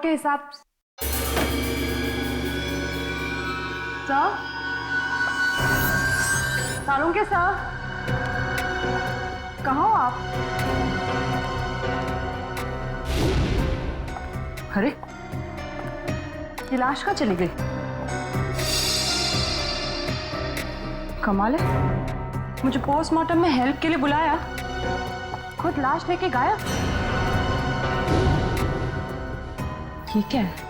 के हिसाब सर, सारों के सर, कहाँ हो आप? अरे ये लाश कहाँ चली गई? कमाल है, मुझे पोस्टमार्टम में हेल्प के लिए बुलाया, खुद लाश लेके गायब। ठीक है,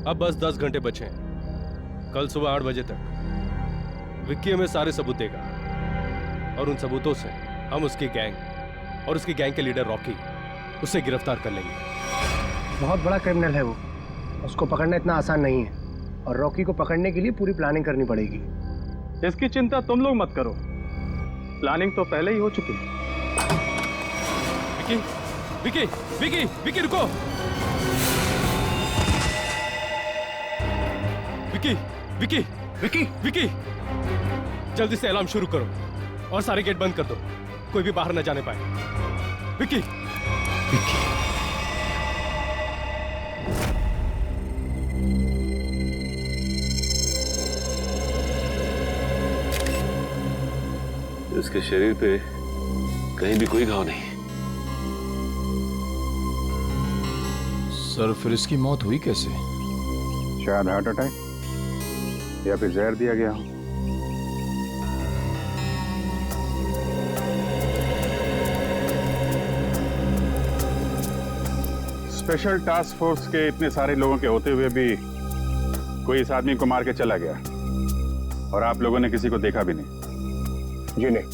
अब बस 10 घंटे बचे हैं। कल सुबह 8 बजे तक विक्की हमें सारे सबूत देगा और उन सबूतों से हम उसकी गैंग और उसकी गैंग के लीडर रॉकी उसे गिरफ्तार कर लेंगे। बहुत बड़ा क्रिमिनल है वो, उसको पकड़ना इतना आसान नहीं है और रॉकी को पकड़ने के लिए पूरी प्लानिंग करनी पड़ेगी। इसकी चिंता तुम लोग मत करो, प्लानिंग तो पहले ही हो चुकी है। विक्की, विक्की, विक्की, विक्की रुको। विक्की, विक्की, विक्की, विक्की, जल्दी से अलार्म शुरू करो और सारे गेट बंद कर दो, कोई भी बाहर न जाने पाए। विक्की, विक्की। इसके शरीर पे कहीं भी कोई घाव नहीं। सर फिर इसकी मौत हुई कैसे? शायद हार्ट अटैक या फिर जहर दिया गया हो। स्पेशल टास्क फोर्स के इतने सारे लोगों के होते हुए भी कोई इस आदमी को मार के चला गया और आप लोगों ने किसी को देखा भी नहीं। जी नहीं।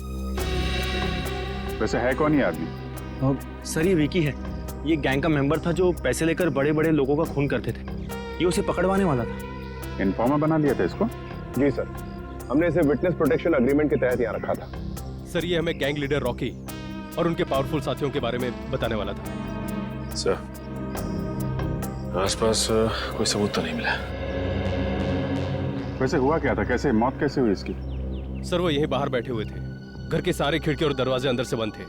वैसे है कौन ये आदमी? सर ये विकी है, ये गैंग का मेंबर था जो पैसे लेकर बड़े बड़े लोगों का खून करते थे। ये उसे पकड़वाने वाला था। इन्फॉर्मर बना लिया था इसको? जी सर, हमने इसे विटनेस प्रोटेक्शन एग्रीमेंट के तहत यहाँ रखा था। सर ये हमें गैंग लीडर रॉकी और उनके पावरफुल साथियों के बारे में बताने वाला था। सर आसपास कोई सबूत तो नहीं मिला। वैसे हुआ क्या था, कैसे मौत कैसे हुई इसकी? सर वो यहीं बाहर बैठे हुए थे, घर के सारे खिड़की और दरवाजे अंदर से बंद थे,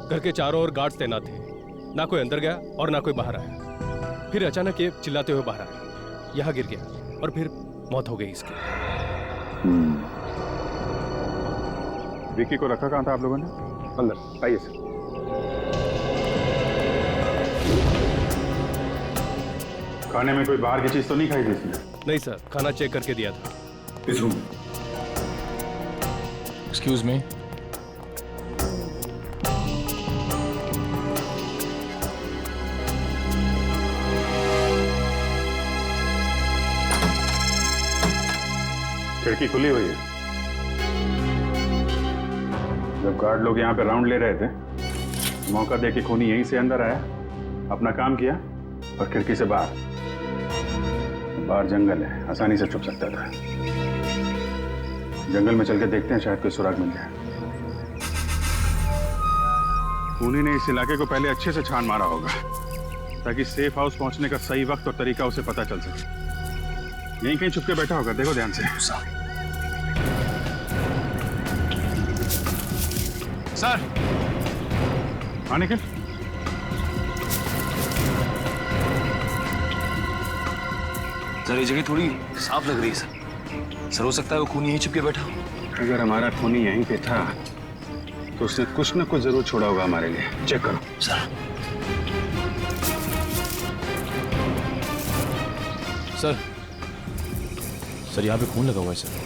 घर के चारों ओर गार्ड्स तैनात थे, ना कोई अंदर गया और ना कोई बाहर आया। फिर अचानक ये चिल्लाते हुए बाहर आया, यहाँ गिर गया और फिर मौत हो गई इसकी। विक्की को रखा कहाँ था आप लोगों ने? अंदर आइए सर। खाने में कोई बाहर की चीज तो नहीं खाई थी इसने? नहीं सर, खाना चेक करके दिया था। इस रूम। Excuse me. खिड़की खुली हुई है। जब गार्ड लोग यहाँ पे राउंड ले रहे थे, मौका देके खूनी यहीं से अंदर आया, अपना काम किया और खिड़की से बाहर। बाहर जंगल है, आसानी से छुप सकता था। जंगल में चल के देखते हैं, शायद कोई सुराग मिल जाए। खूनी ने इस इलाके को पहले अच्छे से छान मारा होगा ताकि सेफ हाउस पहुंचने का सही वक्त और तरीका उसे पता चल सके। यहीं कहीं छुप के बैठा होगा, देखो ध्यान से। सर हाँ निखिल, सर ये जगह थोड़ी साफ लग रही है सर। हो सकता है वो खूनी यहीं छुप के बैठा हो। अगर हमारा खूनी यहीं पे था तो उसने कुछ न कुछ जरूर छोड़ा होगा हमारे लिए। चेक करो सर। सर सर यहाँ पे खून लगा हुआ है सर।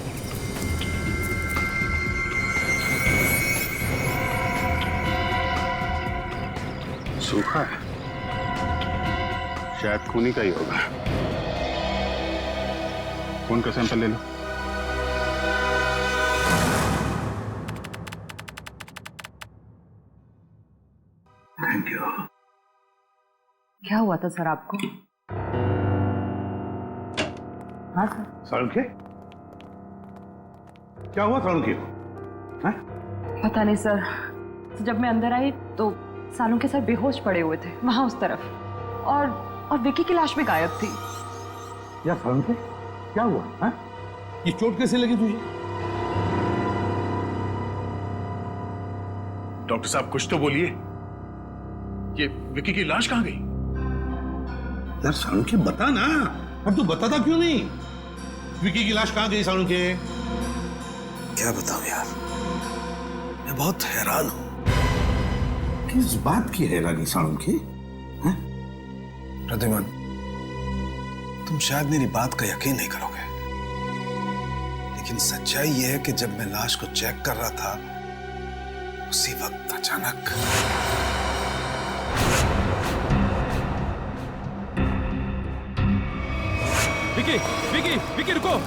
सूखा है, शायद खूनी का ही होगा। खून का सैंपल ले लो। Thank you. क्या हुआ था सर आपको? हाँ सर। सालुंखे, क्या हुआ सालुंखे को? पता नहीं सर, जब मैं अंदर आई तो सालुंखे सर बेहोश पड़े हुए थे वहां उस तरफ, और विकी की लाश भी गायब थी। यार सालुंखे, क्या हुआ? है? ये चोट कैसे लगी तुझे? डॉक्टर साहब कुछ तो बोलिए, ये विकी की लाश कहां गई? यार सालुंखे बता ना, अब तू बताता क्यों नहीं? विकी की लाश कहां गई सालुंखे? क्या बताऊं यार, मैं बहुत हैरान हूं। किस बात की हैरानी सालुंखे? प्रद्युमन, तुम शायद मेरी बात का यकीन नहीं करोगे, लेकिन सच्चाई यह है कि जब मैं लाश को चेक कर रहा था, उसी वक्त अचानक विकी, विकी, विकी रुको।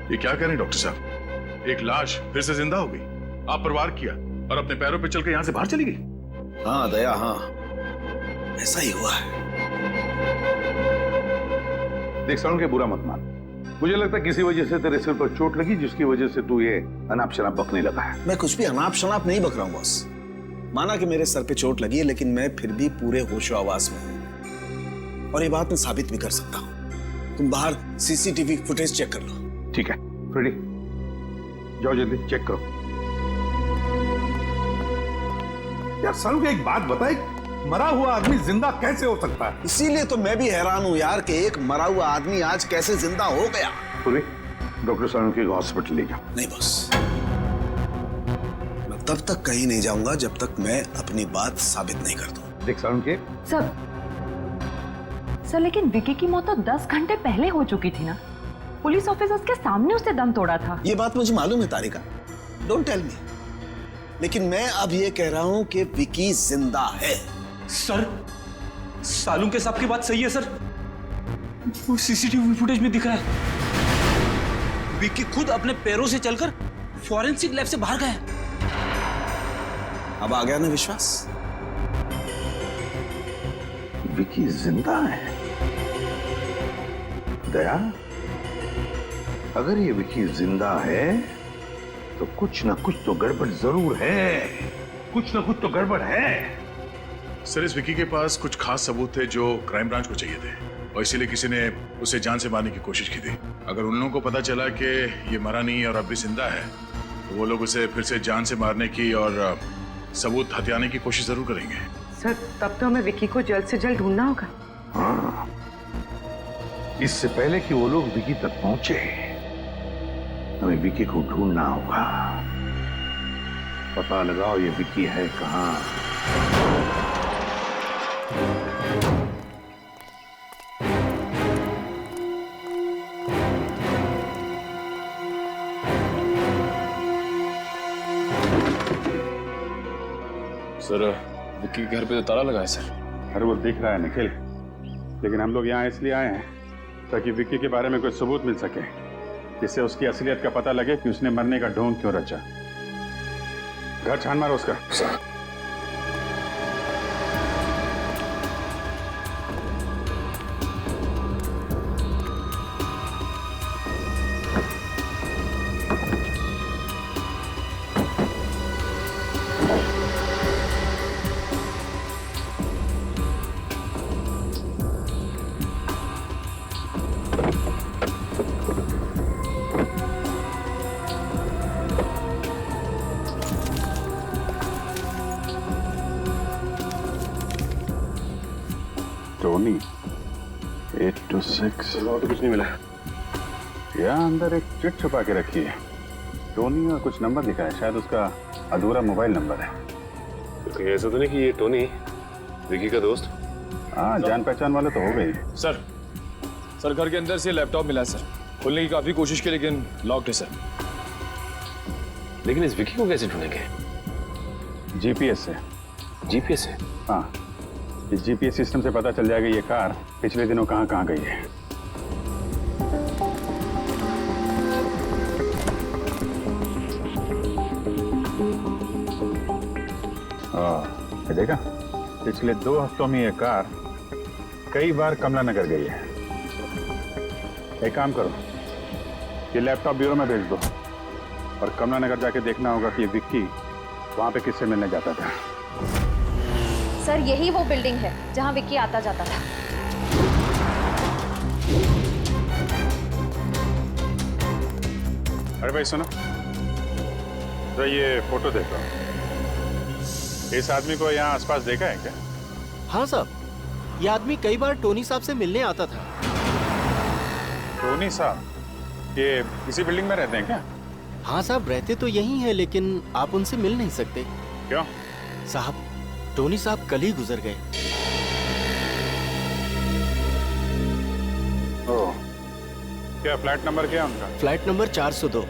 ये क्या करें डॉक्टर साहब? एक लाश फिर से जिंदा हो गई। आप प्रवार किया और अपने पैरों पे चलकर यहां से बाहर चली गई। हाँ दया, हाँ ऐसा ही हुआ है। देख सालुंखे, बुरा मत मान। मुझे लगता है किसी वजह से तेरे सिर पर चोट लगी, जिसकी वजह से तू ये अनाप शनाप बकने लगा है। मैं कुछ भी अनाप शनाप नहीं बक रहा हूं बॉस। माना कि मेरे सर पे चोट लगी है, लेकिन मैं फिर भी पूरे होशो आवाज में हूं, और ये बात मैं साबित भी कर सकता हूं। तुम बाहर सीसीटीवी फुटेज चेक कर लो। ठीक है, रेडी, जाओ जल्दी चेक करो। यार सालुंखे, एक बात बता, एक मरा हुआ आदमी जिंदा कैसे हो सकता है? इसीलिए तो मैं भी हैरान हूं यार कि एक मरा हुआ आदमी आज कैसे जिंदा हो गया। पूरी डॉक्टर सालुंखे को हॉस्पिटल ले जाओ। नहीं बॉस, मैं तब तक कहीं नहीं जाऊंगा जब तक मैं अपनी बात साबित नहीं कर दूं। देख सालुंखे, सर लेकिन विकी की मौत तो 10 घंटे पहले हो चुकी थी ना। पुलिस ऑफिसर्स के सामने उसने दम तोड़ा था। ये बात मुझे मालूम है तारिका, डोंट टेल मी, लेकिन मैं अब ये कह रहा हूं कि विकी जिंदा है। सर, सालुंखे साहब की बात सही है सर, वो सीसीटीवी फुटेज में दिख रहा है। विकी खुद अपने पैरों से चलकर फॉरेंसिक लैब से बाहर गया। अब आ गया ना विश्वास? विकी जिंदा है? दया, अगर ये विकी जिंदा है तो कुछ ना कुछ तो गड़बड़ जरूर है। कुछ ना कुछ तो गड़बड़ है। सर, इस विकी के पास कुछ खास सबूत थे जो क्राइम ब्रांच को चाहिए थे, और इसीलिए किसी ने उसे जान से मारने की कोशिश की थी। अगर उन लोगों को पता चला कि ये मरा नहीं और अब भी जिंदा है, तो वो लोग उसे फिर से जान से मारने की और सबूत हथियाने की कोशिश जरूर करेंगे। सर, तब तो हमें विकी को जल्द से जल्द ढूंढना होगा। हाँ, इससे पहले कि वो लोग विकी तक पहुंचे, हमें विकी को ढूंढना होगा। पता लगाओ ये विकी है कहां। सर, विक्की के घर पे तो ताला लगा है सर। अरे वो दिख रहा है निखिल, लेकिन हम लोग यहाँ इसलिए आए हैं ताकि विक्की के बारे में कोई सबूत मिल सके, जिससे उसकी असलियत का पता लगे कि उसने मरने का ढोंग क्यों रचा। घर छान मारो उसका। टोनी 826। तो कुछ नहीं मिला। यहाँ अंदर एक चिट छुपा के रखी है। टोनी और कुछ नंबर लिखा है, शायद उसका अधूरा मोबाइल नंबर है। कहीं ऐसा तो नहीं कि ये टोनी विकी का दोस्त? हाँ, जान पहचान वाले तो हो गई। सर घर के अंदर से लैपटॉप मिला सर। खोलने की काफी कोशिश की लेकिन लॉक्ड है सर। लेकिन इस विकी को कैसे ढूंढेंगे? जीपीएस से। जीपीएस से? हाँ, इस जीपीएस सिस्टम से पता चल जाएगा ये कार पिछले दिनों कहाँ कहाँ गई है। ये देखा, पिछले 2 हफ्तों में ये कार कई बार कमला नगर गई है। एक काम करो, ये लैपटॉप ब्यूरो में भेज दो और कमला नगर जाके देखना होगा कि ये विक्की वहां पे किससे मिलने जाता था। सर यही वो बिल्डिंग है जहां विक्की आता जाता था। अरे भाई सुनो, तो ये फोटो देखो। इस आदमी को यहाँ आसपास देखा है क्या? हाँ साहब, ये आदमी कई बार टोनी साहब से मिलने आता था। टोनी साहब ये इसी बिल्डिंग में रहते हैं क्या? हाँ साहब, रहते तो यही हैं लेकिन आप उनसे मिल नहीं सकते। क्यों? साहब, टोनी साहब कल ही गुजर गए। ओह, क्या फ्लैट नंबर क्या है उनका? Flat number 402।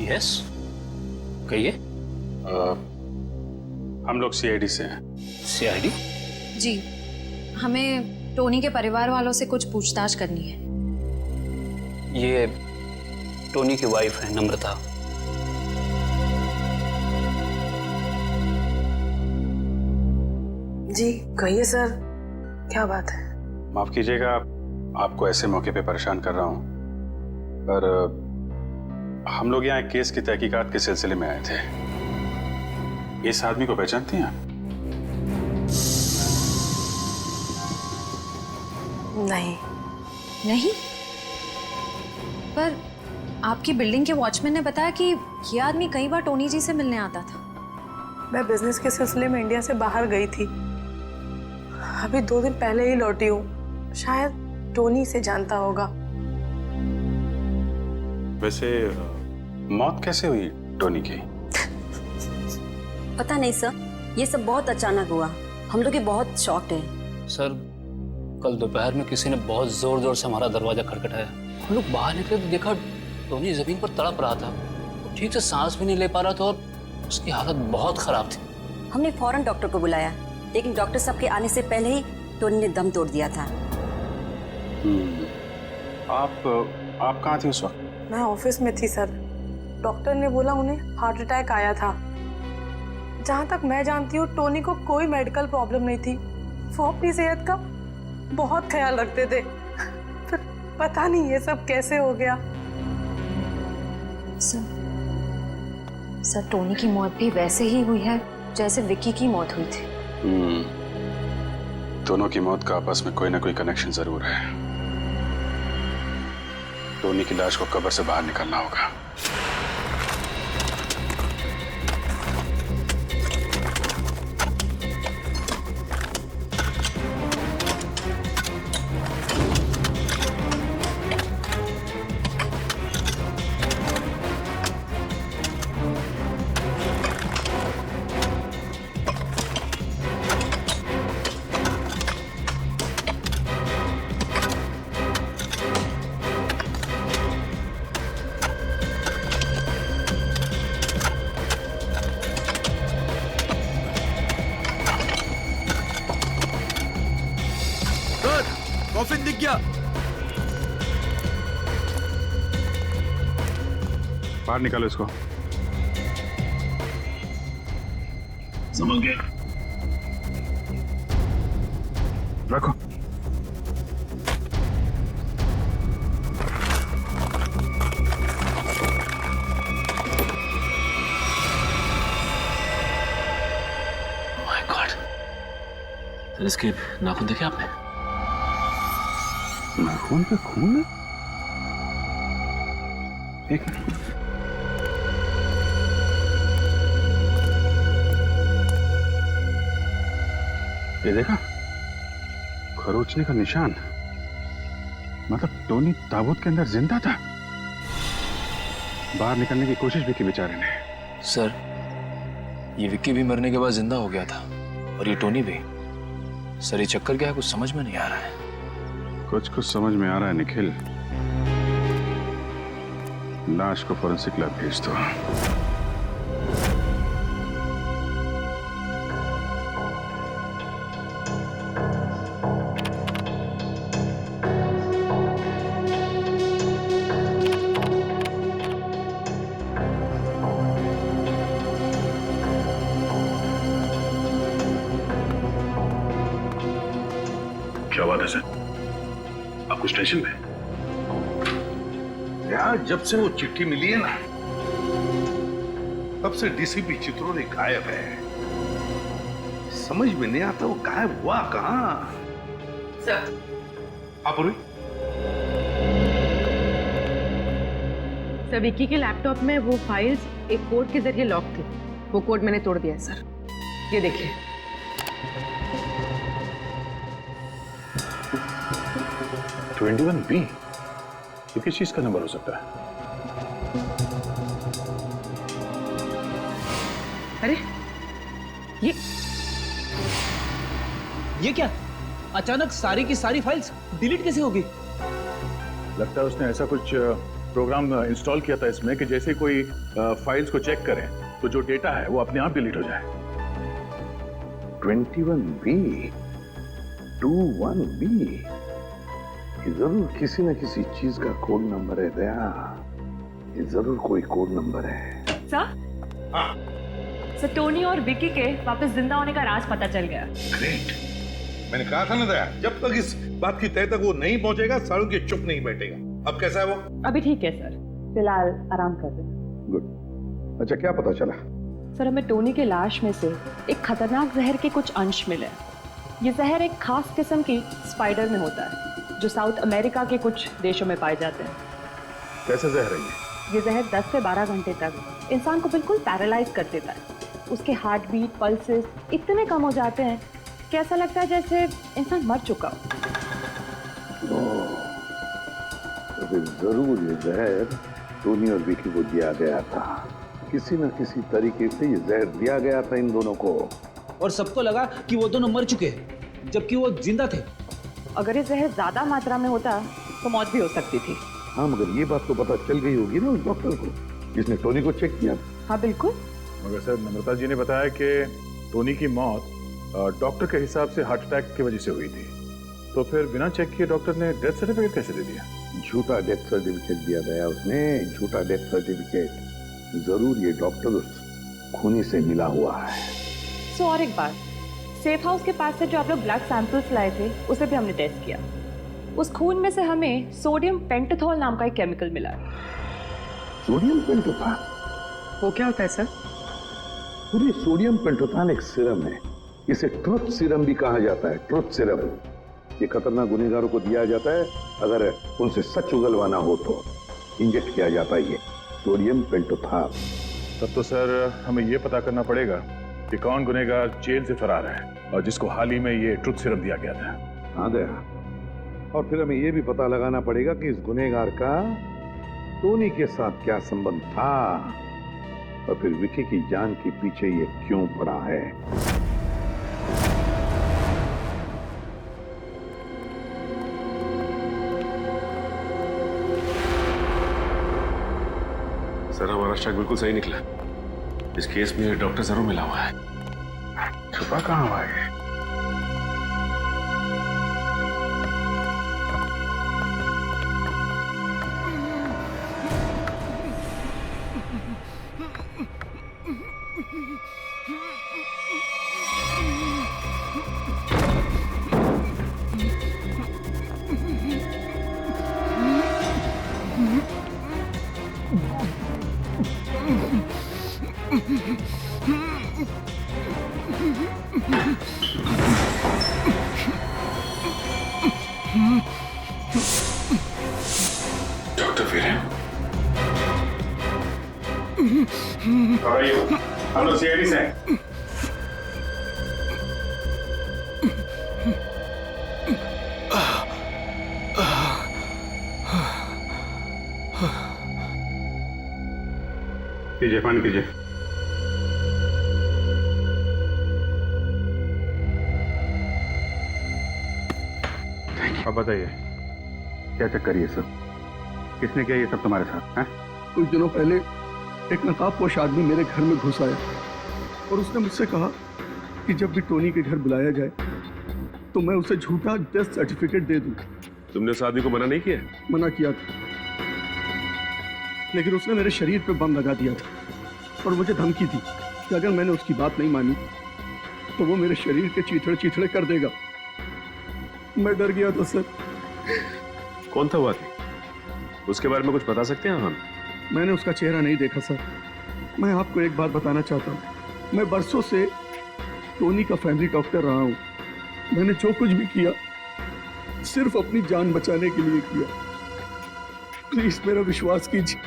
यस, कहिए। हम लोग सीआईडी से हैं। सीआईडी? जी, हमें टोनी के परिवार वालों से कुछ पूछताछ करनी है। ये टोनी की वाइफ है नम्रता। जी कहिए सर, क्या बात है? माफ कीजिएगा आपको ऐसे मौके पे परेशान कर रहा हूँ, पर हम लोग यहाँ एक केस की तहकीकात के सिलसिले में आए थे। इस आदमी को पहचानती हैं आप? नहीं। नहीं? पर आपकी बिल्डिंग के वॉचमैन ने बताया कि ये आदमी कई बार टोनी जी से मिलने आता था। मैं बिजनेस के सिलसिले में इंडिया से बाहर गई थी, अभी 2 दिन पहले ही लौटी हूँ। शायद टोनी से जानता होगा। वैसे मौत कैसे हुई टोनी की? पता नहीं सर, ये सब बहुत अचानक हुआ। हम लोग बहुत शॉक्ड हैं। सर, कल दोपहर में किसी ने बहुत जोर जोर से हमारा दरवाजा खटखटाया। हम लोग बाहर निकले तो देखा टोनी जमीन पर तड़प रहा था। वो ठीक से सांस भी नहीं ले पा रहा था और उसकी हालत बहुत खराब थी। हमने फौरन डॉक्टर को बुलाया, लेकिन डॉक्टर साहब के आने से पहले ही टोनी ने दम तोड़ दिया था। आप कहाँ थी उस वक्त? मैं ऑफिस में थी सर। डॉक्टर ने बोला उन्हें हार्ट अटैक आया था। जहाँ तक मैं जानती हूँ टोनी को कोई मेडिकल प्रॉब्लम नहीं थी। वो अपनी सेहत का बहुत ख्याल रखते थे। फिर पता नहीं ये सब कैसे हो गया। सर टोनी की मौत भी वैसे ही हुई है जैसे विक्की की मौत हुई थी। दोनों की मौत का आपस में कोई ना कोई कनेक्शन जरूर है। टोनी की लाश को कब्र से बाहर निकालना होगा। कॉफिन दिख गया। बाहर निकालो इसको। समझ गए? रखो। माय गॉड, इसके नाखून देखे आपने? नाखून पे खून है? एक मिनट। ये देखा, खरोचने का निशान। मतलब टोनी ताबूत के अंदर जिंदा था। बाहर निकलने की कोशिश भी की बेचारे ने। सर, ये विक्की भी मरने के बाद जिंदा हो गया था और ये टोनी भी। सर, ये चक्कर क्या है, कुछ समझ में नहीं आ रहा है। कुछ समझ में आ रहा है निखिल। लाश को फोरेंसिक लैब भेज दो। क्या बात है सर? आप कुछ टेंशन में? यार, जब से वो चिट्ठी मिली है ना, तब से डीसीपी चित्रोले गायब है। समझ में नहीं आता वो गायब हुआ कहां। सर, आप और सर विक्की के लैपटॉप में वो फाइल्स एक कोड के जरिए लॉक थी। वो कोड मैंने तोड़ दिया है सर। ये देखिए। B? ये किस चीज का नंबर हो सकता है? अरे ये क्या? अचानक सारी की सारी फाइल्स डिलीट कैसे होगी? लगता है उसने ऐसा कुछ प्रोग्राम इंस्टॉल किया था इसमें कि जैसे कोई फाइल्स को चेक करें तो जो डेटा है वो अपने आप डिलीट हो जाए। 21B, 21B, ये जरूर किसी न किसी चीज का कोड नंबर है दया। ये जरूर कोई कोड नंबर है। सर, टोनी और विक्की के वापस जिंदा होने का राज पता चल गया। ग्रेट। मैंने कहा था ना दया, जब तक इस बात की तह तक वो नहीं पहुंचेगा, सालुंके चुप नहीं बैठेगा। अब कैसा है वो? अभी ठीक है सर, फिलहाल आराम कर रहे हैं। गुड। अच्छा, क्या पता चला? सर, हमें टोनी के लाश में से एक खतरनाक जहर के कुछ अंश मिले। ये जहर एक खास किस्म की स्पाइडर में होता है जो साउथ अमेरिका के कुछ देशों में पाए जाते हैं। कैसे जहर है ये जहर 10 से 12 घंटे तक इंसान को बिल्कुल पैरालाइज कर देता है। उसके हार्ट बीट, पल्सेस इतने कम हो जाते हैं कि ऐसा लगता है जैसे इंसान मर चुका हो। तो फिर जरूर ये जहर टोनी और विकी को दिया गया था। किसी न किसी तरीके से ये जहर दिया गया था इन दोनों को। और सबको लगा कि वो दोनों मर चुके हैं जबकि वो जिंदा थे। अगर ये जहर ज्यादा मात्रा में होता तो मौत भी हो सकती थी। हाँ, मगर ये बात तो पता चल गई होगी ना उस डॉक्टर को जिसने टोनी को चेक किया। हाँ बिल्कुल। मगर सर, नम्रता जी ने बताया कि टोनी की मौत डॉक्टर के हिसाब से हार्ट अटैक की वजह से हुई थी। तो फिर बिना चेक किए डॉक्टर ने डेथ सर्टिफिकेट कैसे दे दिया? झूठा डेथ सर्टिफिकेट दिया गया उसने, झूठा डेथ सर्टिफिकेट। जरूर ये डॉक्टर उस खूनी से मिला हुआ है। सो और एक बात, सेफ हाउस के पास से जो आप लोग ब्लड सैंपल्स लाए थे उसे भी हमने टेस्ट किया। उस खून में से हमें सोडियम पेंटाथॉल नाम का एक केमिकल मिला है। सोडियम पेंटाथॉल? वो क्या होता है सर? पूरी सोडियम पेंटाथॉल एक सीरम है। इसे ट्रुथ सीरम भी कहा जाता है। ट्रुथ सीरम ये खतरनाक गुनहगारों को दिया जाता है अगर उनसे सच उगलवाना हो तो। इंजेक्ट किया जाता है ये सोडियम पेंटाथॉल। तब तो सर हमें ये पता करना पड़ेगा कि कौन गुनहगार जेल से फरार है और जिसको हाल ही में ये ट्रुथ सीरम दिया गया था। हाँ दया, और फिर हमें ये भी पता लगाना पड़ेगा कि इस गुनहगार का टोनी के साथ क्या संबंध था और फिर विकी की जान के पीछे ये क्यों पड़ा है। सर, हमारा शक बिल्कुल सही निकला। इस केस में डॉक्टर जरूर मिला हुआ है। छुपा कहाँ हुआ है? डॉक्टर फिर है? हम लोग सीआईडी से हैं। कीजिए, पानी कीजिए। अब बताइए, क्या चक्कर ये सब? किसने किया ये सब तुम्हारे साथ? हैं? कुछ दिनों पहले एक नकाबपोश आदमी मेरे घर में घुस आया और उसने मुझसे कहा कि जब भी टोनी के घर बुलाया जाए तो मैं उसे झूठा डेथ सर्टिफिकेट दे दूं। तुमने उस आदमी को मना नहीं किया? मना किया था, लेकिन उसने मेरे शरीर पे बम लगा दिया था और मुझे धमकी दी कि अगर मैंने उसकी बात नहीं मानी तो वो मेरे शरीर के चीथड़े चीथड़े कर देगा। मैं डर गया था सर। कौन था वो आदमी? उसके बारे में कुछ बता सकते हैं हम? मैंने उसका चेहरा नहीं देखा सर। मैं आपको एक बात बताना चाहता हूँ, मैं बरसों से टोनी का फैमिली डॉक्टर रहा हूँ। मैंने जो कुछ भी किया सिर्फ अपनी जान बचाने के लिए किया। प्लीज मेरा विश्वास कीजिए।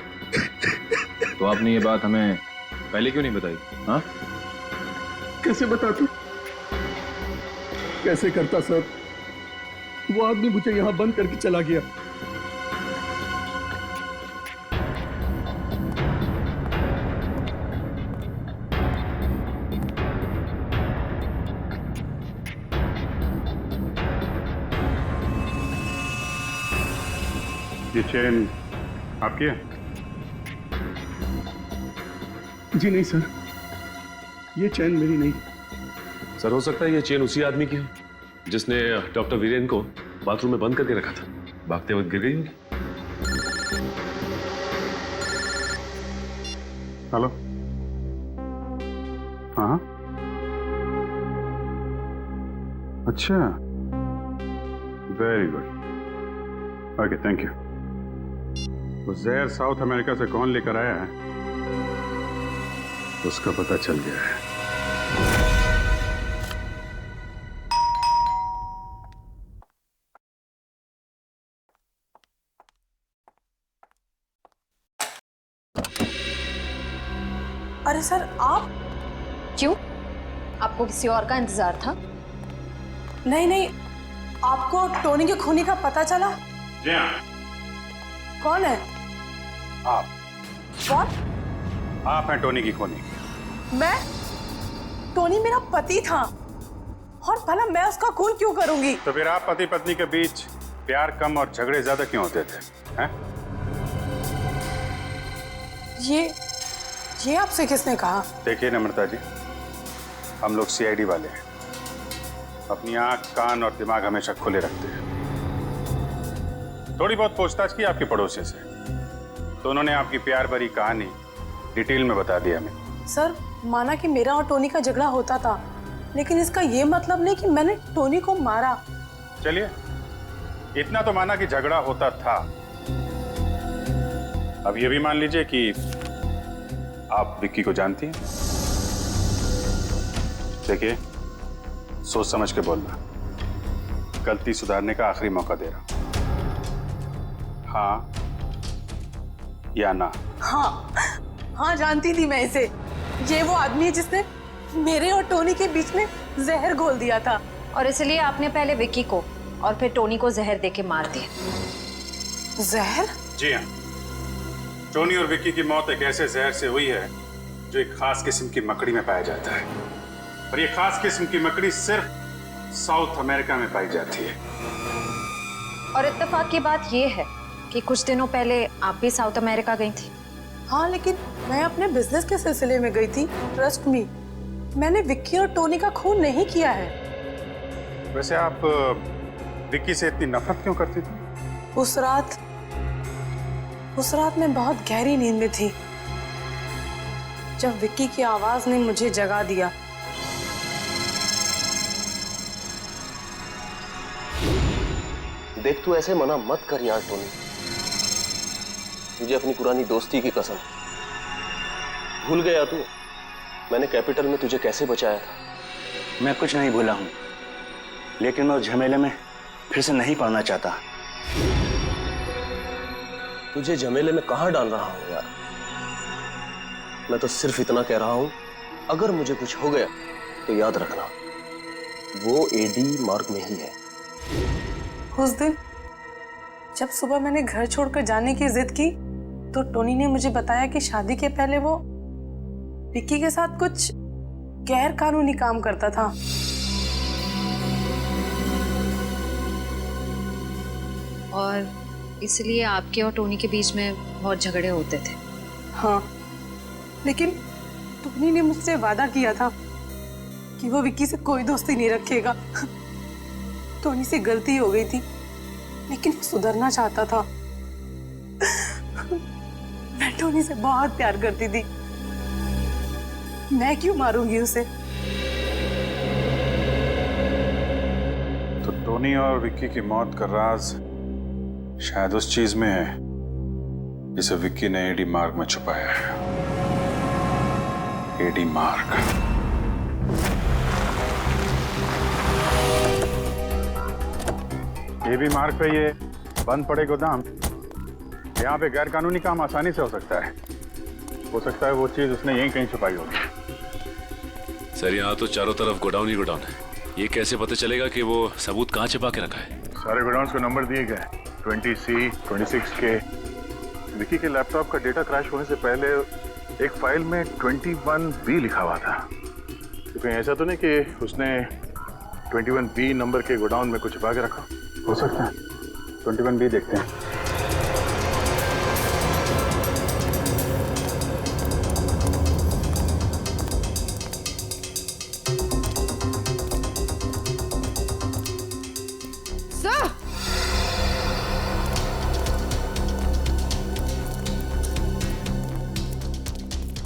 तो आपने ये बात हमें पहले क्यों नहीं बताई? हाँ, कैसे बताता? कैसे करता सर? वो आदमी मुझे यहाँ बंद करके चला गया। ये चेन आपकी है? जी नहीं सर, ये चैन मेरी नहीं। सर, हो सकता है ये चेन उसी आदमी की हो जिसने डॉक्टर वीरेन को बाथरूम में बंद करके रखा था। भागते वक्त गिर गई होगी। हेलो, हाँ, अच्छा, very good, okay, thank you. तो जहर साउथ अमेरिका से कौन लेकर आया है उसका पता चल गया है। अरे सर, आप? क्यों? आपको किसी और का इंतजार था? नहीं नहीं, आपको टोनी के खूनी का पता चला? जी हाँ। कौन है? आप। कौन? आप हैं टोनी की खूनी। मैं? टोनी मेरा पति था और भला मैं उसका खून क्यों करूंगी? तो फिर आप पति पत्नी के बीच प्यार कम और झगड़े ज्यादा क्यों होते थे? हैं? ये आपसे किसने कहा? देखिए नम्रता जी, हम लोग सीआईडी वाले हैं, अपनी आंख, कान और दिमाग हमेशा खुले रखते हैं। थोड़ी बहुत पूछताछ की आपके पड़ोसी से, तो उन्होंने आपकी प्यार भरी कहानी डिटेल में बता दिया हमें। सर, माना कि मेरा और टोनी का झगड़ा होता था, लेकिन इसका ये मतलब नहीं कि मैंने टोनी को मारा। चलिए, इतना तो माना कि झगड़ा होता था। अब ये भी मान लीजिए कि आप विक्की को जानती हैं। देखिए, सोच समझ के बोलना, गलती सुधारने का आखिरी मौका दे रहा हूं। हाँ या ना? हाँ, जानती थी मैं इसे। ये वो आदमी है जिसने मेरे और टोनी के बीच में जहर घोल दिया था। और इसलिए आपने पहले विक्की को और फिर टोनी को जहर देके मार दिया। जहर? जी हाँ, टोनी और विक्की की मौत एक ऐसे जहर से हुई है जो एक खास किस्म की मकड़ी में पाया जाता है, और ये खास किस्म की मकड़ी सिर्फ साउथ अमेरिका में पाई जाती है। और इत्तेफाक की बात ये है कि कुछ दिनों पहले आप भी साउथ अमेरिका गई थी। हाँ, लेकिन मैं अपने बिजनेस के सिलसिले में गई थी। ट्रस्ट मी, मैंने विक्की और टोनी का खून नहीं किया है। वैसे आप विक्की से इतनी नफरत क्यों करती थी? उस रात मैं बहुत गहरी नींद में थी जब विक्की की आवाज ने मुझे जगा दिया। देख, तू ऐसे मना मत कर यार टोनी, मुझे अपनी पुरानी दोस्ती की कसम। भूल गया तू मैंने कैपिटल में तुझे कैसे बचाया था? मैं कुछ नहीं भूला हूं, लेकिन मैं उस झमेले में फिर से नहीं पड़ना चाहता। तुझे झमेले में कहां डाल रहा हूं यार? मैं तो सिर्फ इतना कह रहा हूं, अगर मुझे कुछ हो गया तो याद रखना वो एडी मार्ग में ही है। उस दिन जब सुबह मैंने घर छोड़कर जाने की जिद की तो टोनी ने मुझे बताया कि शादी के पहले वो विक्की के साथ कुछ गैर कानूनी काम करता था। और इसलिए आपके और टोनी के बीच में बहुत झगड़े होते थे। हाँ, लेकिन टोनी ने मुझसे वादा किया था कि वो विक्की से कोई दोस्ती नहीं रखेगा। टोनी से गलती हो गई थी, लेकिन वो सुधरना चाहता था। मैं टोनी से बहुत प्यार करती थी, मैं क्यों मारूंगी उसे? तो टोनी और विक्की की मौत का राज शायद उस चीज में है जिसे विक्की ने एडी मार्ग में छुपाया है। एडी मार्ग। एडी मार्ग पे ये बंद पड़े गोदाम, यहाँ पे गैर कानूनी काम आसानी से हो सकता है। हो सकता है वो चीज उसने यहीं कहीं छुपाई होगी। सर यहाँ तो चारों तरफ गोडाउन ही गोडाउन है, ये कैसे पता चलेगा कि वो सबूत कहाँ छिपा के रखा है? सारे गोडाउन्स को नंबर दिए गए, 20C, 26K। विकी के लैपटॉप का डेटा क्रैश होने से पहले एक फाइल में 21B लिखा हुआ था। तो कहीं ऐसा तो नहीं कि उसने 21B नंबर के गोडाउन में कुछ छिपा के रखा? हो सकता है। 21B देखते हैं।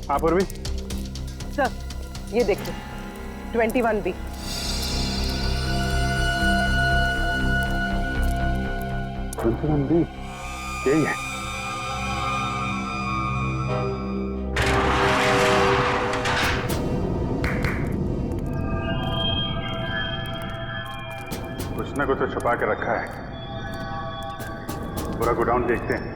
हाँ पूर्वी। सर ये देखिए 21B। यही है। कुछ ना कुछ तो छुपा के रखा है। पूरा गोडाउन देखते हैं।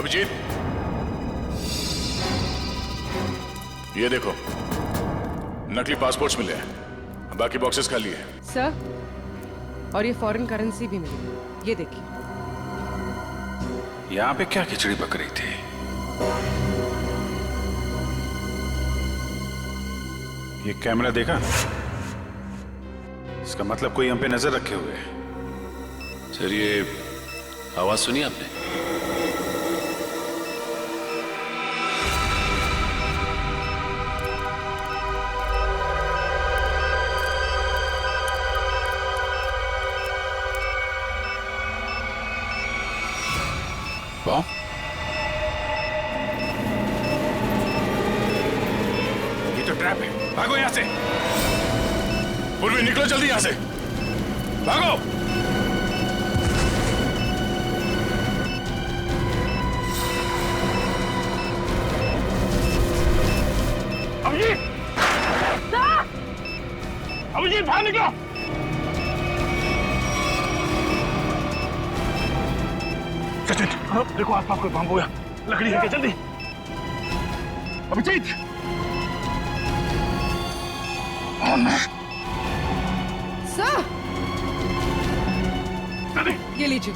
अभिजीत, ये देखो नकली पासपोर्ट्स मिले हैं, बाकी बॉक्सेस खाली है। सर, और ये फॉरेन करेंसी भी मिली, ये देखिए। यहाँ पे क्या खिचड़ी पक रही थी? ये कैमरा देखा? इसका मतलब कोई हम पे नजर रखे हुए है। सर ये आवाज सुनी आपने? ये तो ट्रैप है, भागो यहां से। पूर्वी निकलो जल्दी यहां से, भागो। अभिजीत, अभिजीत बाहर निकलो। सचिन, देखो आसपास कोई बम हो गया, लकड़ी लेके जल्दी। अभिजीत, सर, ये लीजिए।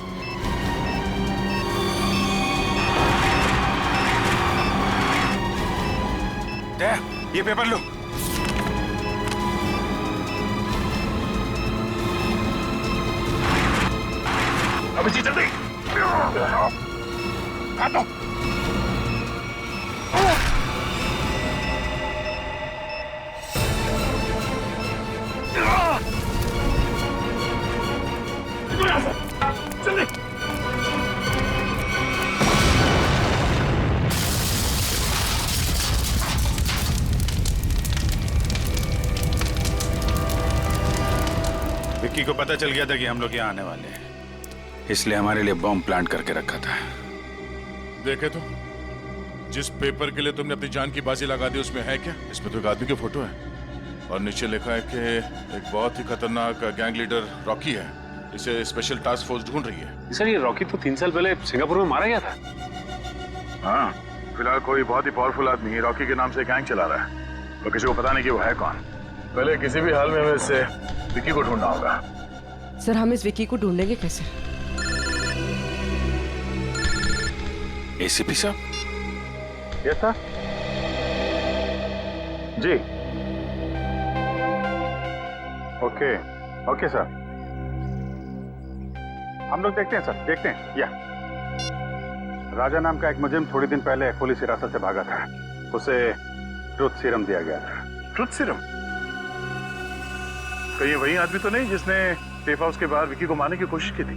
ये पेपर लो। अभिजीत जल्दी, हाथ दो। पता चल गया था कि हम लोग यहाँ आने वाले हैं, इसलिए हमारे लिए बॉम्ब प्लांट करके रखा था। देखे तो, जिस पेपर के लिए तुमने अपनी जान की बाजी लगा दी उसमें है क्या? इसमें तो एक आदमी की फोटो है और नीचे लिखा है कि एक बहुत ही खतरनाक गैंग लीडर रॉकी है, इसे स्पेशल टास्क फोर्स ढूंढ रही है। सर ये रॉकी तो 3 साल पहले सिंगापुर में मारा गया था। हाँ, फिलहाल कोई बहुत ही पावरफुल आदमी रॉकी के नाम से गैंग चला रहा है और किसी को पता नहीं कि वो है कौन। पहले किसी भी हाल में हमें इससे विक्की को ढूंढना होगा। सर हम इस विक्की को ढूंढेंगे कैसे? एसीपी साहब? Yes sir. जी ओके ओके सर, हम लोग देखते हैं सर, देखते हैं। या राजा नाम का एक मुजरिम थोड़ी दिन पहले पुलिस हिरासत से भागा था, उसे ट्रुथ सीरम दिया गया था। Truth serum? कहीं वही आदमी तो नहीं जिसने सेफ हाउस के बाहर विक्की को मारने की कोशिश की थी?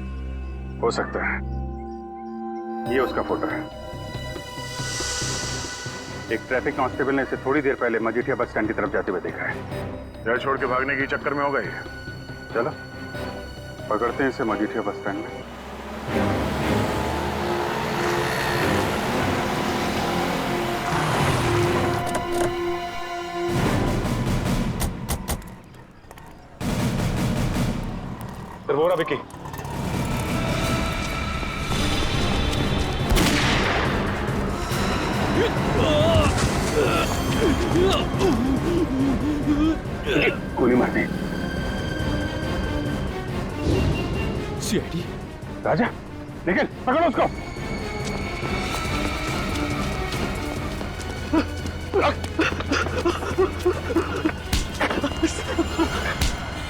हो सकता है, ये उसका फोटो है। एक ट्रैफिक कांस्टेबल ने इसे थोड़ी देर पहले मजीठिया बस स्टैंड की तरफ जाते हुए देखा है। घर छोड़ के भागने के चक्कर में होगा ये। चलो पकड़ते हैं इसे मजीठिया बस स्टैंड में। वो रहा विक्की। गोली मारने। सीआईडी? राजा निकल, पकड़ो उसको।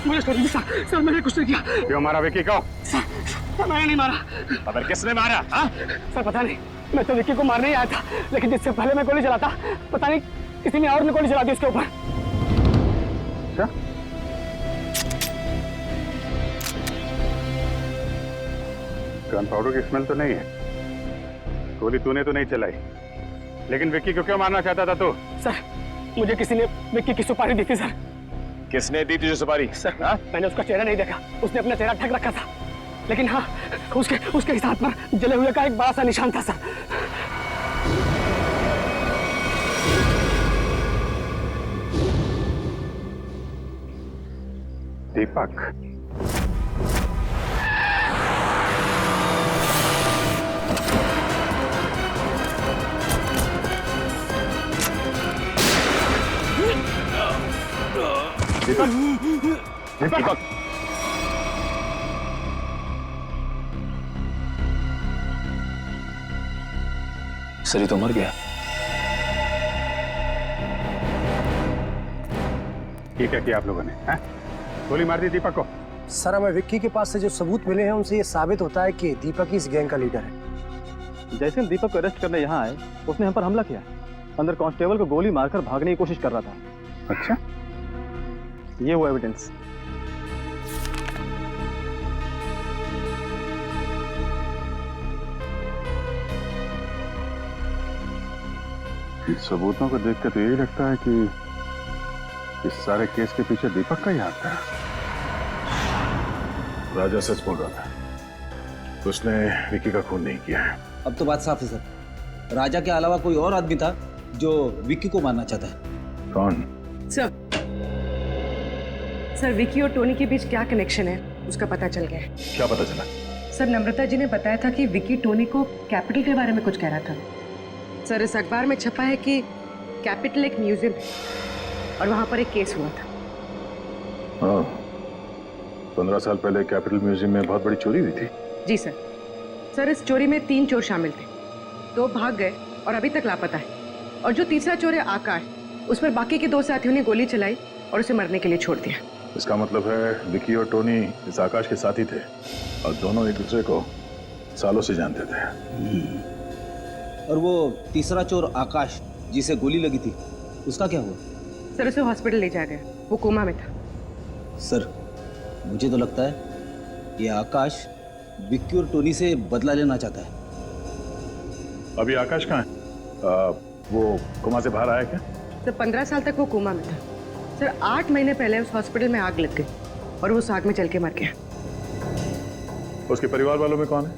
मुझे छोड़ दीजिए सर, मैंने कुछ नहीं किया। क्यों मारा विक्की को? सर मैंने नहीं मारा। अबे किसने मारा? हाँ? सर पता नहीं, मैं तो विक्की को मारने ही आया था, लेकिन जिससे पहले मैं गोली चलाता पता नहीं किसी ने और ने गोली चला दी उसके ऊपर। अच्छा? गन पाउडर की स्मेल तो नहीं है। गोली तूने तो नहीं चलाई, लेकिन विक्की को क्यों मारना चाहता था तू? सर मुझे किसी ने विक्की की सुपारी दी थी सर। किसने दी तुझे सुपारी? सर मैंने उसका चेहरा नहीं देखा, उसने अपना चेहरा ढक रखा था, लेकिन हाँ उसके इस हाथ पर जले हुए का एक बड़ा सा निशान था सर। दीपक? दीपक सरी तो मर गया। ये क्या किया आप लोगों ने? गोली मार दी दीपक को? सर हमें विक्की के पास से जो सबूत मिले हैं उनसे ये साबित होता है कि दीपक ही इस गैंग का लीडर है। जैसे हम दीपक को अरेस्ट करने यहाँ आए, उसने हम पर हमला किया। अंदर कांस्टेबल को गोली मारकर भागने की कोशिश कर रहा था। अच्छा, ये वो एविडेंस। इस सबूतों को देख कर तो यही लगता है कि इस सारे केस के पीछे दीपक का ही हाथ था। राजा सच बोल रहा था, उसने विक्की का खून नहीं किया है। अब तो बात साफ है सर, राजा के अलावा कोई और आदमी था जो विक्की को मारना चाहता है। कौन? सर विक्की और टोनी के बीच क्या कनेक्शन है उसका पता चल गया है। क्या पता चला? सर नम्रता जी ने बताया था कि विक्की टोनी को कैपिटल के बारे में कुछ कह रहा था। सर इस अखबार में छपा है कि कैपिटल एक म्यूजियम है और वहां पर एक केस हुआ था। हाँ, 15 साल पहले कैपिटल म्यूजियम में बहुत बड़ी चोरी हुई थी। जी सर। सर इस चोरी में 3 चोर शामिल थे, 2 भाग गए और अभी तक लापता है। और जो तीसरा चोर है आकाश, उस पर बाकी के 2 साथियों ने गोली चलाई और उसे मरने के लिए छोड़ दिया। इसका मतलब है विक्की और टोनी इस आकाश के साथी थे और दोनों एक दूसरे को सालों से जानते थे। और वो तीसरा चोर आकाश जिसे गोली लगी थी, उसका क्या हुआ? सर उसे हॉस्पिटल ले जाया गया, वो कोमा में था। सर मुझे तो लगता है ये आकाश विक्की और टोनी से बदला लेना चाहता है। अभी आकाश कहाँ है? वो कोमा से बाहर आया क्या? सर 15 साल तक वो कोमा में था। सर 8 महीने पहले उस हॉस्पिटल में आग लग गई और वो उस आग में जल के मर गया। उसके परिवार वालों में कौन है?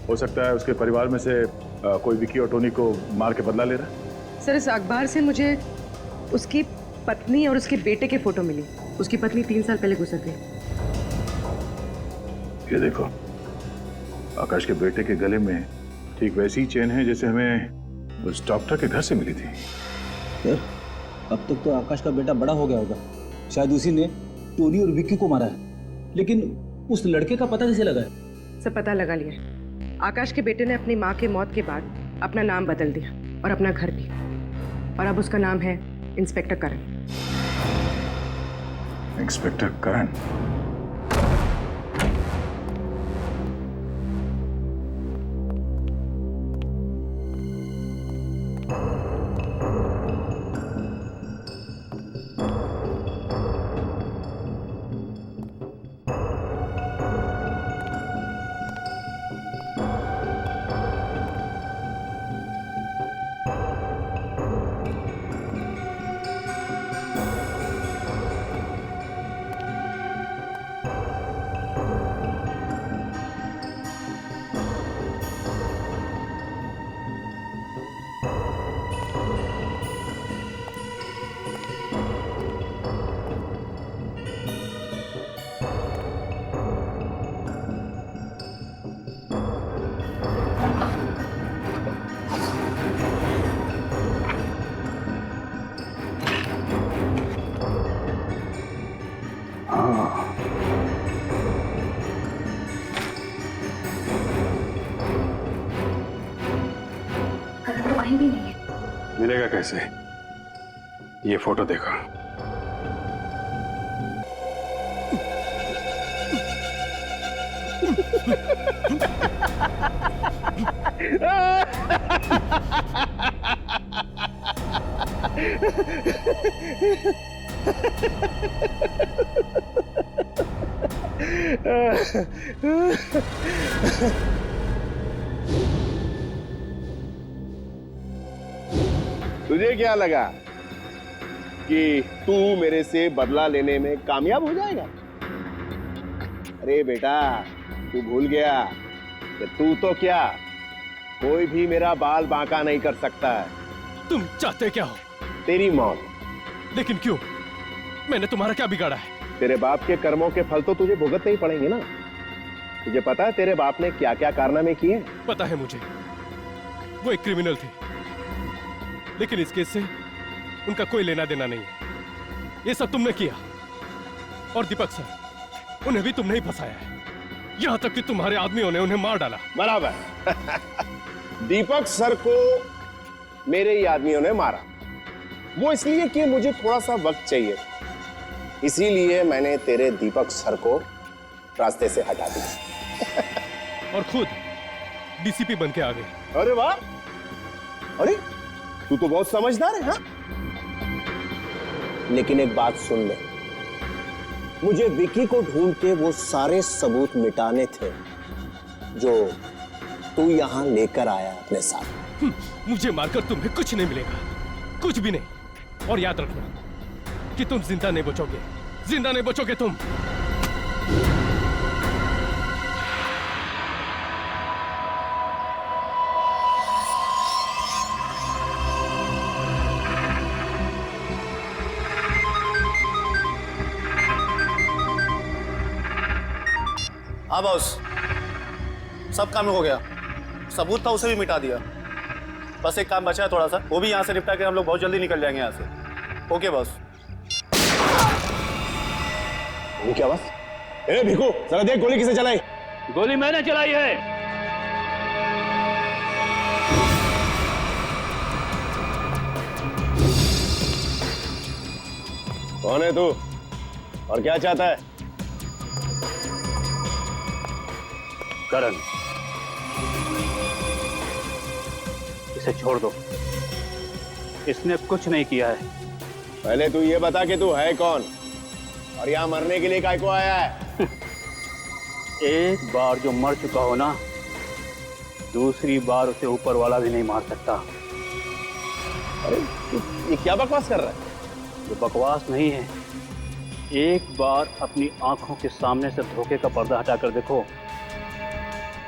हो सकता है उसके परिवार में से कोई विक्की और टोनी को मार के बदला ले रहा है। सर, इस अखबार से मुझे उसकी पत्नी और उसके बेटे के फोटो मिली। उसकी पत्नी 3 साल पहले गुजर गई। ये देखो, आकाश के बेटे के गले में ठीक वैसी चेन है जैसे हमें उस डॉक्टर के घर से मिली थी। सर, अब तक तो आकाश का बेटा बड़ा हो गया होगा, शायद उसी ने टोनी और विक्की को मारा है। लेकिन उस लड़के का पता कैसे लगा है? सब पता लगा लिया। आकाश के बेटे ने अपनी माँ के मौत के बाद अपना नाम बदल दिया और अपना घर भी, और अब उसका नाम है इंस्पेक्टर करण। इंस्पेक्टर करण? भी नहीं है। मिलेगा कैसे? ये फोटो देखो। तुझे क्या लगा कि तू मेरे से बदला लेने में कामयाब हो जाएगा? अरे बेटा, तू भूल गया कि तू तो क्या, कोई भी मेरा बाल बांका नहीं कर सकता है। तुम चाहते क्या हो? तेरी मौत। लेकिन क्यों? मैंने तुम्हारा क्या बिगाड़ा है? तेरे बाप के कर्मों के फल तो तुझे भुगतने ही पड़ेंगे ना। तुझे पता है तेरे बाप ने क्या क्या कारनामे किए? पता है मुझे, वो एक क्रिमिनल थे, लेकिन इस केस से उनका कोई लेना देना नहीं है। ये सब तुमने किया, और दीपक सर, उन्हें भी तुमने ही फंसाया है, यहां तक कि तुम्हारे आदमियों ने उन्हें मार डाला। बराबर। दीपक सर को मेरे ही आदमियों ने मारा, वो इसलिए कि मुझे थोड़ा सा वक्त चाहिए, इसीलिए मैंने तेरे दीपक सर को रास्ते से हटा दिया। और खुद डीसीपी बन के आ गए। अरे वाह! अरे तू तो बहुत समझदार है। हाँ, लेकिन एक बात सुन ले, मुझे विकी को ढूंढ के वो सारे सबूत मिटाने थे जो तू यहां लेकर आया अपने साथ। मुझे मारकर तुम्हें कुछ नहीं मिलेगा, कुछ भी नहीं। और याद रखना कि तुम जिंदा नहीं बचोगे, जिंदा नहीं बचोगे तुम। हाँ बॉस, सब काम हो गया। सबूत था उसे भी मिटा दिया। बस एक काम बचा है थोड़ा सा, वो भी यहाँ से निपटा के हम लोग बहुत जल्दी निकल जाएंगे यहाँ से। Okay boss. क्या बस? ए भिखू, जरा देख गोली किसने चलाई? गोली मैंने चलाई है। कौन है तू और क्या चाहता है? करण, इसे छोड़ दो, इसने कुछ नहीं किया है। पहले तू ये बता कि तू है कौन और यहाँ मरने के लिए काय को आया है? एक बार जो मर चुका हो ना, दूसरी बार उसे ऊपर वाला भी नहीं मार सकता। अरे ये क्या बकवास कर रहा है? ये बकवास नहीं है। एक बार अपनी आंखों के सामने से धोखे का पर्दा हटाकर देखो,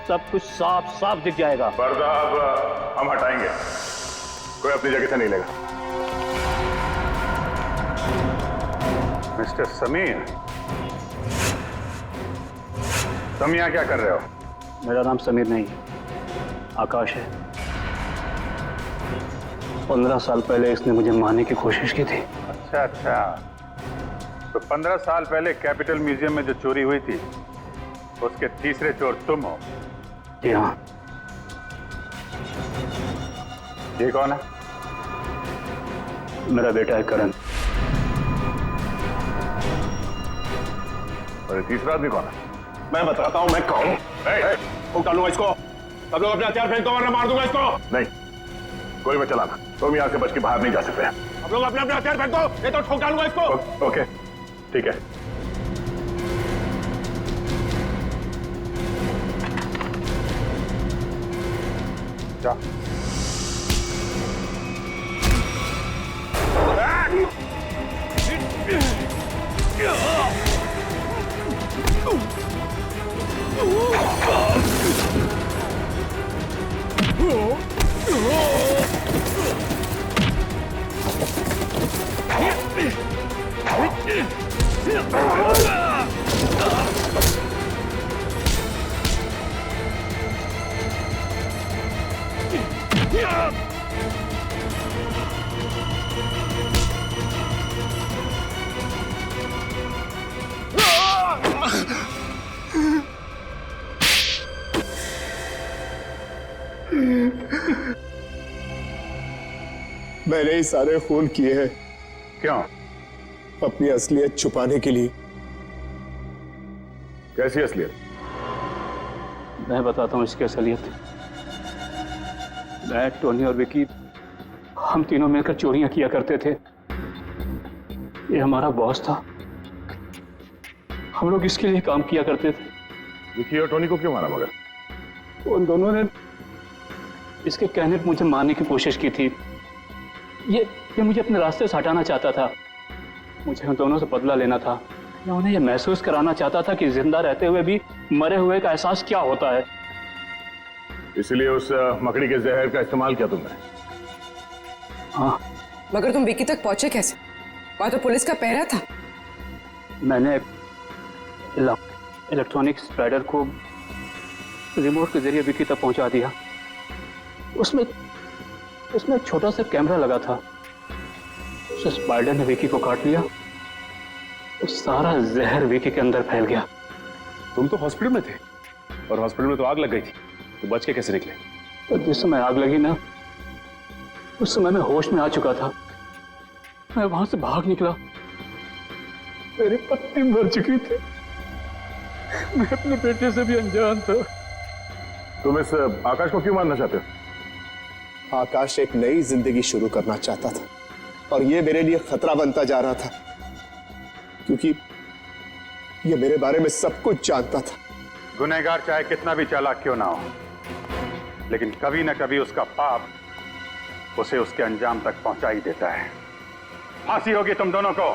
सब कुछ साफ साफ दिख जाएगा। पर्दा अब हम हटाएंगे, कोई अपनी जगह से नहीं लेगा। मिस्टर समीर, तुम यहाँ क्या कर रहे हो? मेरा नाम समीर नहीं, आकाश है। 15 साल पहले इसने मुझे मारने की कोशिश की थी। अच्छा अच्छा, तो 15 साल पहले कैपिटल म्यूजियम में जो चोरी हुई थी उसके तीसरे चोर तुम हो? जी हाँ। ये कौन है? मेरा बेटा है करण। और ये तीसरा आदमी कौन है? मैं बताता हूँ मैं कौन हूँ। डालूंगा इसको, सब लोग अपने हथियार फेंक दो वरना मार दूंगा इसको। नहीं, कोई मत चलाना, तुम यहाँ से बच के बाहर नहीं जा सकते। आप लोग अपने अपने हथियार फेंक दो, नहीं तो ठोक डालूंगा इसको। ओके, ठीक है। जा। मैंने ही सारे खून किए हैं। क्यों? अपनी असलियत छुपाने के लिए। कैसी असलियत? मैं बताता हूँ इसकी असलियत। मैं, टोनी और विकी, हम तीनों मिलकर चोरियां किया करते थे। ये हमारा बॉस था, हम लोग इसके लिए काम किया करते थे। विकी और टोनी को क्यों मारा मगर? उन दोनों ने इसके कहने पर मुझे मारने की कोशिश की थी। ये मुझे अपने रास्ते से हटाना चाहता था। मुझे उन दोनों से बदला लेना था। मैं उन्हें यह महसूस कराना चाहता था कि जिंदा रहते हुए भी मरे हुए का एहसास क्या होता है। इसलिए उस मकड़ी के जहर का इस्तेमाल किया तुमने? हाँ। मगर तुम विकी तक पहुंचे कैसे? वहां तो पुलिस का पहरा था। मैंने इलेक्ट्रॉनिक स्पाइडर को रिमोट के जरिए विकी तक पहुंचा दिया। उसमें एक छोटा सा कैमरा लगा था। उस स्पाइडर ने विकी को काट लिया। उस सारा जहर विकी के अंदर फैल गया। तुम तो हॉस्पिटल में थे और हॉस्पिटल में तो आग लग गई थी, तो बच के कैसे निकले? तो जिस समय आग लगी ना, उस समय मैं होश में आ चुका था। मैं वहां से भाग निकला। मेरी पत्नी मर चुकी थी। मैं अपने बेटे से भी अनजान था। तुम इस आकाश को क्यों मारना चाहते हो? आकाश एक नई जिंदगी शुरू करना चाहता था और ये मेरे लिए खतरा बनता जा रहा था, क्योंकि ये मेरे बारे में सब कुछ जानता था। गुनहगार चाहे कितना भी चालाक क्यों ना हो, लेकिन कभी न कभी उसका पाप उसे उसके अंजाम तक पहुंचा ही देता है। फांसी होगी तुम दोनों को।